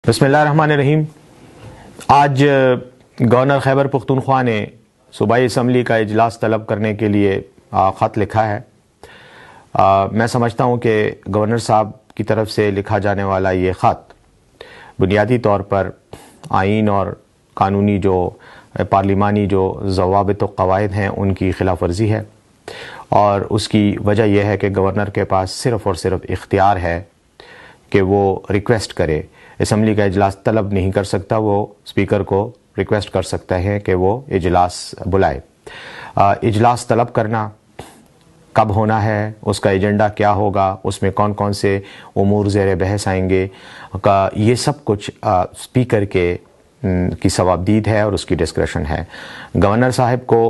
بسم اللہ الرحمن الرحیم۔ آج گورنر خیبر پختونخوا نے صوبائی اسمبلی کا اجلاس طلب کرنے کے لیے خط لکھا ہے۔ میں سمجھتا ہوں کہ گورنر صاحب کی طرف سے لکھا جانے والا یہ خط بنیادی طور پر آئین اور قانونی جو پارلیمانی جو ضوابط و قواعد ہیں ان کی خلاف ورزی ہے، اور اس کی وجہ یہ ہے کہ گورنر کے پاس صرف اور صرف اختیار ہے کہ وہ ریکویسٹ کرے، اسمبلی کا اجلاس طلب نہیں کر سکتا، وہ اسپیکر کو ریکویسٹ کر سکتا ہے کہ وہ اجلاس بلائے۔ اجلاس طلب کرنا کب ہونا ہے، اس کا ایجنڈا کیا ہوگا، اس میں کون کون سے امور زیر بحث آئیں گے، یہ سب کچھ اسپیکر کی ثوابدید ہے اور اس کی ڈسکریشن ہے۔ گورنر صاحب کو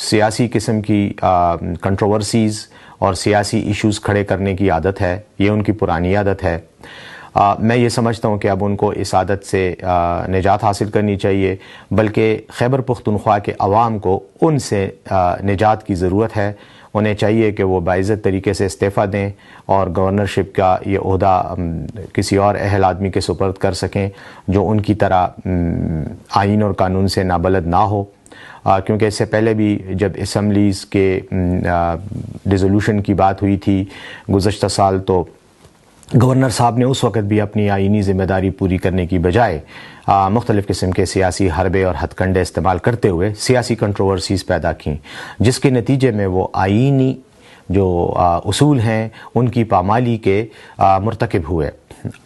سیاسی قسم کی کنٹروورسیز اور سیاسی ایشوز کھڑے کرنے کی عادت ہے، یہ ان کی پرانی عادت ہے۔ میں یہ سمجھتا ہوں کہ اب ان کو اس عادت سے نجات حاصل کرنی چاہیے، بلکہ خیبر پختونخوا کے عوام کو ان سے نجات کی ضرورت ہے۔ انہیں چاہیے کہ وہ باعزت طریقے سے استعفیٰ دیں اور گورنرشپ کا یہ عہدہ کسی اور اہل آدمی کے سپرد کر سکیں جو ان کی طرح آئین اور قانون سے نابلد نہ ہو، کیونکہ اس سے پہلے بھی جب اسمبلیز کے ڈیزولوشن کی بات ہوئی تھی گزشتہ سال، تو گورنر صاحب نے اس وقت بھی اپنی آئینی ذمہ داری پوری کرنے کی بجائے مختلف قسم کے سیاسی حربے اور ہتھ کنڈے استعمال کرتے ہوئے سیاسی کنٹروورسیز پیدا کیں، جس کے نتیجے میں وہ آئینی جو اصول ہیں ان کی پامالی کے مرتکب ہوئے۔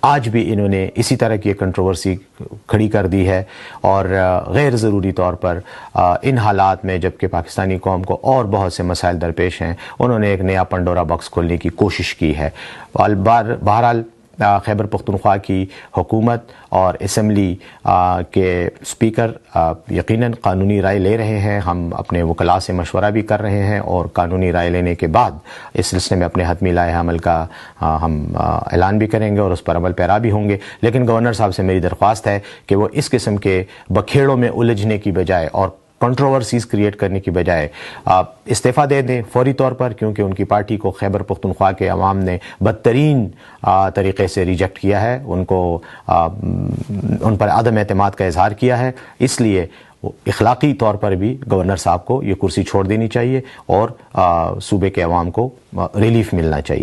آج بھی انہوں نے اسی طرح کی ایک کنٹروورسی کھڑی کر دی ہے، اور غیر ضروری طور پر ان حالات میں جبکہ پاکستانی قوم کو اور بہت سے مسائل درپیش ہیں، انہوں نے ایک نیا پنڈورا باکس کھولنے کی کوشش کی ہے۔ بہرحال خیبر پختونخوا کی حکومت اور اسمبلی کے اسپیکر یقیناً قانونی رائے لے رہے ہیں، ہم اپنے وکلاء سے مشورہ بھی کر رہے ہیں، اور قانونی رائے لینے کے بعد اس سلسلے میں اپنے حتمی لائحہ عمل کا ہم اعلان بھی کریں گے اور اس پر عمل پیرا بھی ہوں گے۔ لیکن گورنر صاحب سے میری درخواست ہے کہ وہ اس قسم کے بکھیڑوں میں الجھنے کی بجائے اور کنٹروورسیز کریٹ کرنے کی بجائے استعفیٰ دے دیں فوری طور پر، کیونکہ ان کی پارٹی کو خیبر پختونخوا کے عوام نے بدترین طریقے سے ریجیکٹ کیا ہے، ان پر عدم اعتماد کا اظہار کیا ہے۔ اس لیے اخلاقی طور پر بھی گورنر صاحب کو یہ کرسی چھوڑ دینی چاہیے اور صوبے کے عوام کو ریلیف ملنا چاہیے۔